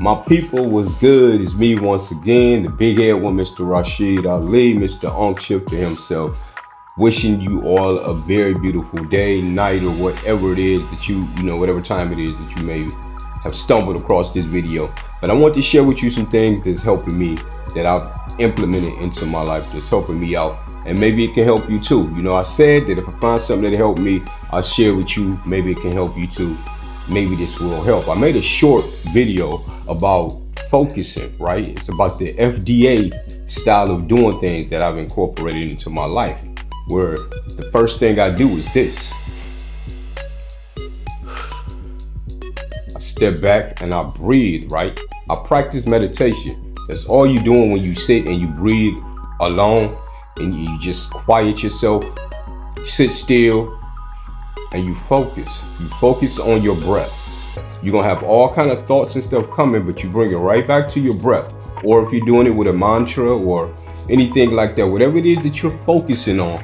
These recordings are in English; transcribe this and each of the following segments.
My people was good. It's me once again, the big head one, Mr. Rashid Ali, Mr. Unk Shifter himself. Wishing you all a very beautiful day, night, or whatever it is that whatever time it is that you may have stumbled across this video. But I want to share with you some things that's helping me, that I've implemented into my life, that's helping me out. And maybe it can help you too. I said that if I find something that helped me, I'll share with you. Maybe it can help you too. Maybe this will help. I made a short video about focusing, right? It's about the FDA style of doing things that I've incorporated into my life, where the first thing I do is this. I step back and I breathe, right? I practice meditation. That's all you're doing when you sit and you breathe alone, and you just quiet yourself, sit still, and you focus. You focus on your breath. You're gonna have all kind of thoughts and stuff coming, but you bring it right back to your breath. Or if you're doing it with a mantra or anything like that, whatever it is that you're focusing on,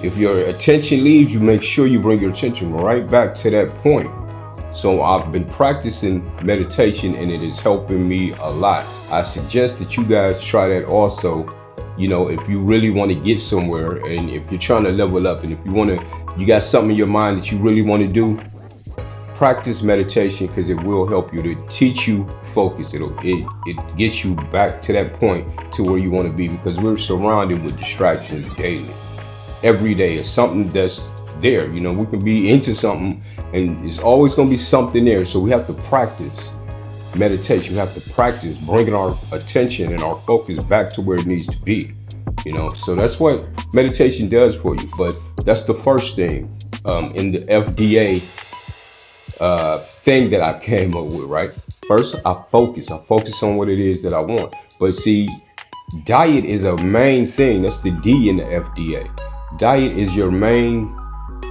if your attention leaves, you make sure you bring your attention right back to that point. So I've been practicing meditation and it is helping me a lot. I suggest that you guys try that also. If you really want to get somewhere, and if you're trying to level up, and if you got something in your mind that you really want to do, practice meditation, because it will help you to teach you focus. It gets you back to that point to where you want to be, because we're surrounded with distractions daily. Every day is something that's there. We can be into something and it's always going to be something there. So we have to practice meditation. We have to practice bringing our attention and our focus back to where it needs to be. So that's what meditation does for you. But that's the first thing in the FDA thing that I came up with, right? First, I focus on what it is that I want. But see, diet is a main thing. That's the D in the FDA. Diet is your main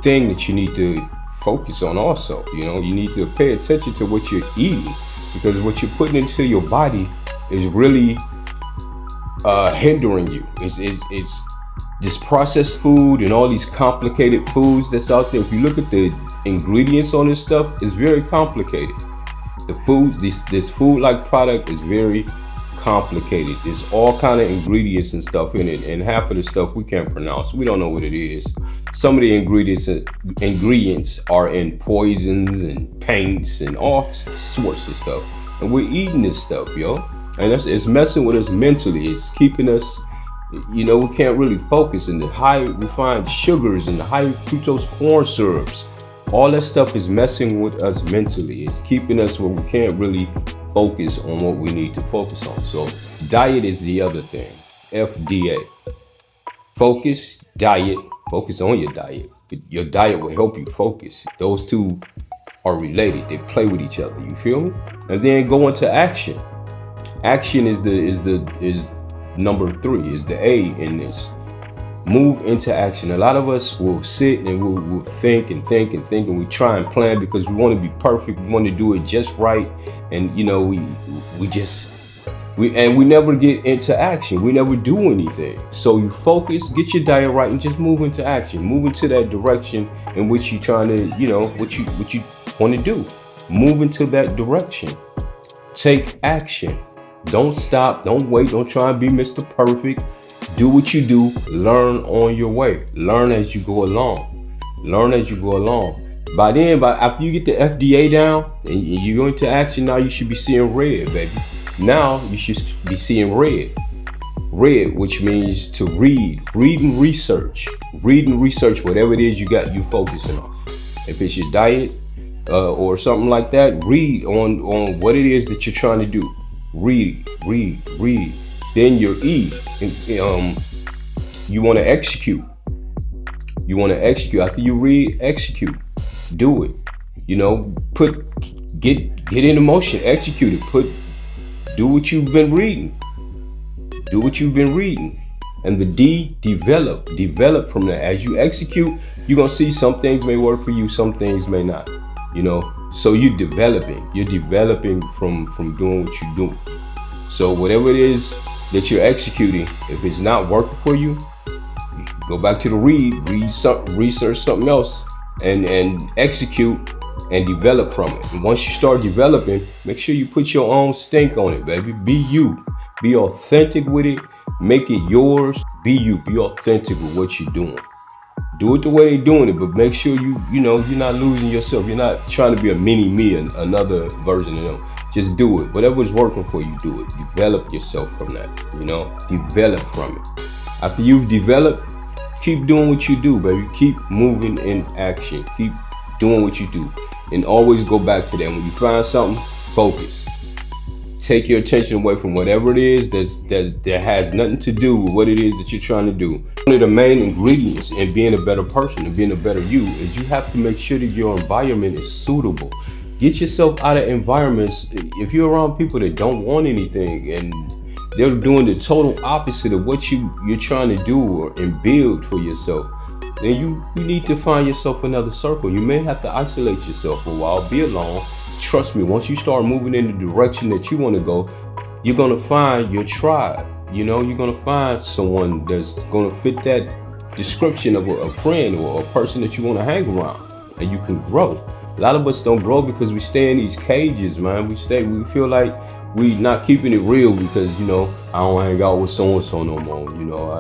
thing that you need to focus on also. You need to pay attention to what you're eating, because what you're putting into your body is really hindering you. It's this processed food and all these complicated foods that's out there. If you look at the ingredients on this stuff, it's very complicated. The food, this food-like product is very complicated. There's all kind of ingredients and stuff in it, and half of the stuff we can't pronounce. We don't know what it is. Some of the ingredients are in poisons and paints and all sorts of stuff, and we're eating this stuff, yo. And it's messing with us mentally. It's keeping us, we can't really focus. And the high refined sugars and the high fructose corn syrups, all that stuff is messing with us mentally. It's keeping us where we can't really focus on what we need to focus on. So diet is the other thing. FDA. Focus, diet. Focus on your diet. Your diet will help you focus. Those two are related. They play with each other. You feel me? And then go into action. Action is number 3. Is the A in this. Move into action. A lot of us will sit and we'll think and we try and plan because we want to be perfect. We want to do it just right. And we never get into action. We never do anything. So you focus, get your diet right, and just move into action. Move into that direction in which you're trying to, what you want to do. Move into that direction. Take action. Don't stop. Don't wait. Don't try and be Mr. Perfect. Do what you do. Learn on your way. Learn as you go along. After you get the FDA down and you go into action, now you should be seeing red, baby. Now you should be seeing red. Red, which means to read. Read and research. Whatever it is you focusing on. If it's your diet or something like that, read on what it is that you're trying to do. Read. Then your E. You want to execute. After you read, execute. Do it. Get into motion. Execute it. Do what you've been reading. And the D, develop from that. As you execute, you're gonna see some things may work for you, some things may not. So you're developing from doing what you're doing. So whatever it is that you're executing, if it's not working for you, go back to the research something else, and execute and develop from it. And once you start developing, make sure you put your own stink on it, baby. Be you. Be authentic with it. Make it yours. Be you. Be authentic with what you're doing. Do it the way they're doing it, but make sure you're not losing yourself. You're not trying to be a mini me, another version of them. Just do it. Whatever's working for you, do it. Develop yourself from that. Develop from it. After you've developed, keep doing what you do, baby. Keep moving in action. Keep doing what you do, and always go back to that. When you find something, focus. Take your attention away from whatever it is that has nothing to do with what it is that you're trying to do. One of the main ingredients in being a better person and being a better you is you have to make sure that your environment is suitable. Get yourself out of environments. If you're around people that don't want anything and they're doing the total opposite of what you're trying to do and build for yourself, then you need to find yourself another circle. You may have to isolate yourself for a while, be alone. Trust me, once you start moving in the direction that you want to go, you're going to find your tribe. You're going to find someone that's going to fit that description of a friend or a person that you want to hang around, and you can grow. A lot of us don't grow because we stay in these cages, man. We feel like we not keeping it real because, I don't hang out with so-and-so no more.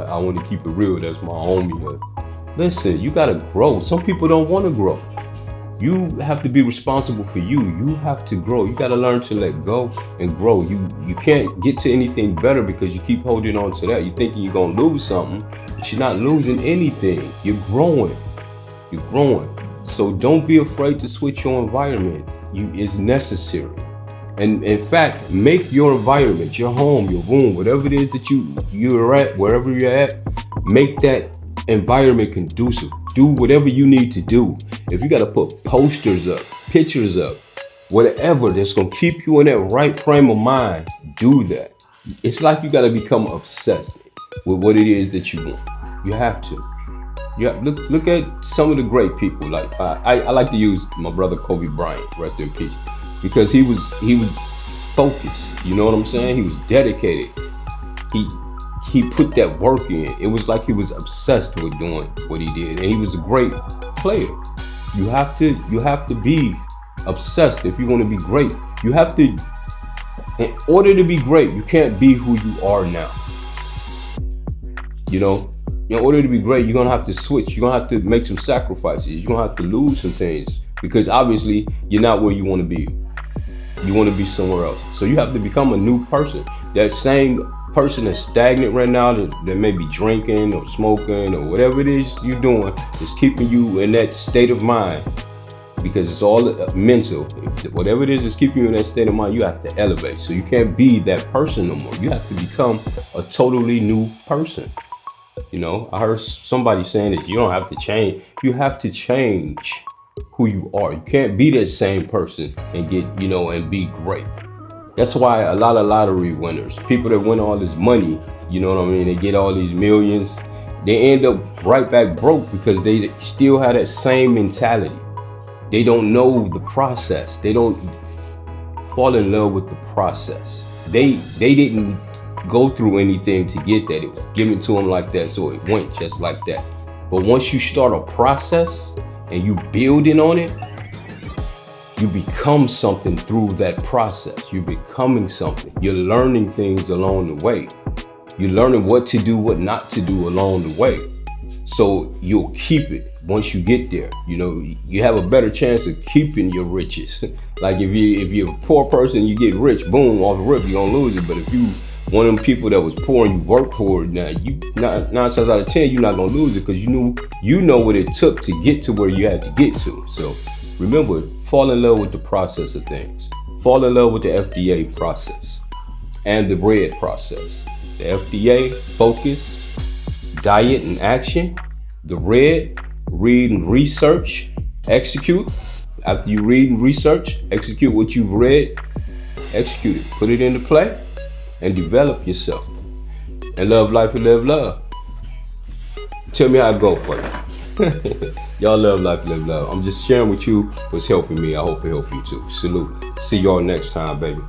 I want to keep it real. That's my homie. Listen, you got to grow. Some people don't want to grow. You have to be responsible for you. You have to grow. You got to learn to let go and grow. You can't get to anything better because you keep holding on to that. You're thinking you're going to lose something, but you're not losing anything. You're growing. You're growing. So don't be afraid to switch your environment. It's necessary. And in fact, make your environment, your home, your room, whatever it is that you're at, wherever you're at, make that environment conducive. Do whatever you need to do. If you got to put posters up, pictures up, whatever that's going to keep you in that right frame of mind, do that. It's like you got to become obsessed with what it is that you want. You have to. Look at some of the great people. Like I like to use my brother Kobe Bryant, rest in peace, because he was focused. You know what I'm saying? He was dedicated. He put that work in. It was like he was obsessed with doing what he did, and he was a great player. You have to be obsessed if you want to be great. You have to, in order to be great, you can't be who you are now. In order to be great, you're gonna have to switch. You're gonna have to make some sacrifices. You're gonna have to lose some things because obviously you're not where you want to be. You want to be somewhere else. So you have to become a new person. That same person that's stagnant right now, that may be drinking or smoking or whatever it is you're doing, is keeping you in that state of mind, because it's all mental. Whatever it is that's keeping you in that state of mind, you have to elevate. So you can't be that person no more. You have to become a totally new person. I heard somebody saying that you don't have to change. You have to change who you are. You can't be that same person and get, and be great. That's why a lot of lottery winners, people that win all this money, they get all these millions, they end up right back broke because they still have that same mentality. They don't know the process. They don't fall in love with the process. They didn't go through anything to get that. It was given to them like that, so it went just like that. But once you start a process and you building on it, you become something through that process. You're becoming something. You're learning things along the way. You're learning what to do, what not to do along the way. So you'll keep it once you get there. You have a better chance of keeping your riches. Like if you're a poor person, you get rich, boom, off the rip, you're gonna lose it. But if you one of them people that was poor and you work for it, now nine times out of 10, you're not gonna lose it because you know what it took to get to where you had to get to. So remember, fall in love with the process of things. Fall in love with the FDA process and the bread process. The FDA, focus, diet and action. The red, read and research, execute. After you read and research, execute what you've read, execute it, put it into play, and develop yourself. And love life and live love. Tell me how it go for you. Y'all love life, live love. I'm just sharing with you what's helping me. I hope it helps you too. Salute. See y'all next time, baby.